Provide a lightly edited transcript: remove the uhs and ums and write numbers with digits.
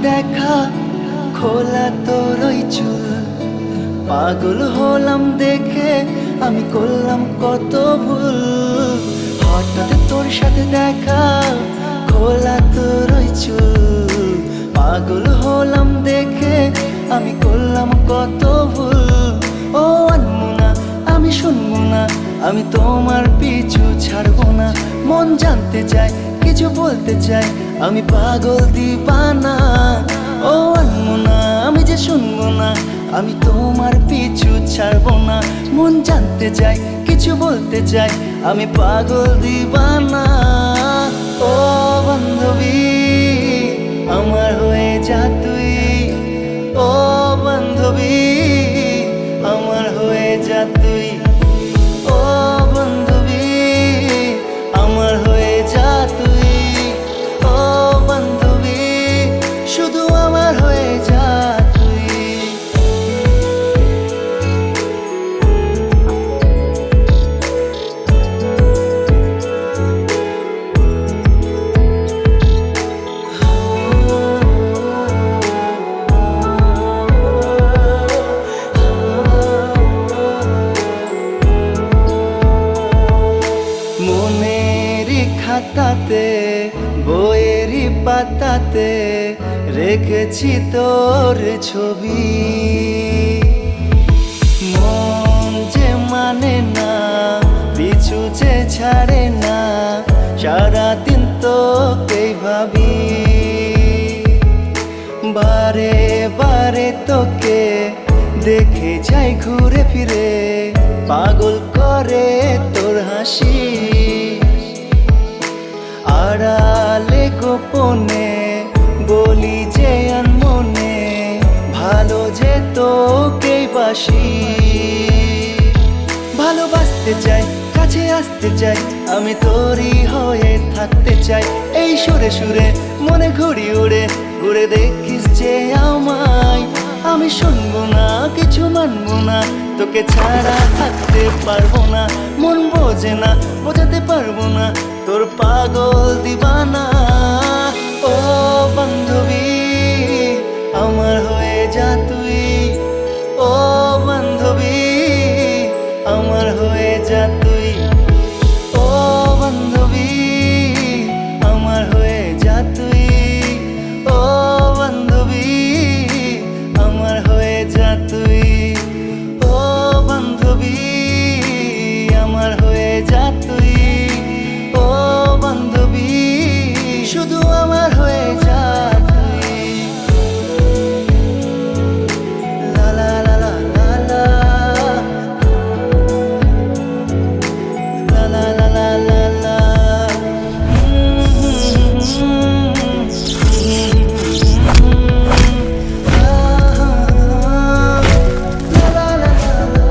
দেখা, খোলা তোর ওই চুল। পাগল হলাম দেখে, আমি করলাম কত ভুল। হঠাৎ তোর সাথে দেখা, খোলা তোর ওই চুল। পাগল হলাম দেখে, আমি করলাম কত ভুল। ও আনমনা, আমি শুনবো না, আমি তোমার পিছু ছাড়বো না। মন জানতে চায়, কিছু বলতে চাই, আমি পাগল দিবানা। ও আনমনা, আমি যে শুনবো না, আমি তোমার পিছু ছাড়বো না। মন জানতে চাই, কিছু বলতে চাই, আমি পাগল দিবানা। ও বান্ধবী, আমার হয়ে যা তুই। ও বান্ধবী, আমার হয়ে যা তুই। ও বান্ধবী, আমার হয়ে যা তুই। ও বান্ধবী, শুধু আমার হয়ে যা তুই। মনেরই খাতাতে, বইয়েরই পাতাতে রেখেছি তোর ছবি। মন যে মানে না, পিছু যে ছাড়ে না, সারাদিন তোকেই ভাবি। বারে বারে তোকে দেখে যাই ঘুরে ফিরে, পাগল করে তোর হাসি। আড়ালে গোপনে বলি যে আনমনে, ভালো যে তোকেই বাসি। ভালোবাসতে চাই, কাছে আসতে চাই, আমি তোরই হয়ে থাকতে চাই। এই সুরে সুরে মনে ঘুরি উড়ে, ঘুরে দেখিস যে আমায়। আমি শুনবো না, কিছু মানবো না, তোকে ছাড়া থাকতে পারবো না। মন বোঝে না, বোঝাতে পারবো না, তোর পাগল দিবানা। ও বান্ধবী, আমার হয়ে যা তুই। ও বান্ধবী, আমার হয়ে যা তুই। ও বান্ধবী, আমার হয়ে যা তুই। ও বান্ধবী, আমার হয়ে যা তুই। ও বান্ধবী, আমার হয়ে যা তুই। ও বান্ধবী, শুধু আমার হয়ে যা তুই। লা লা লা লা লা লা, লা লা লা লা লা লা। লা লা লা লা লা।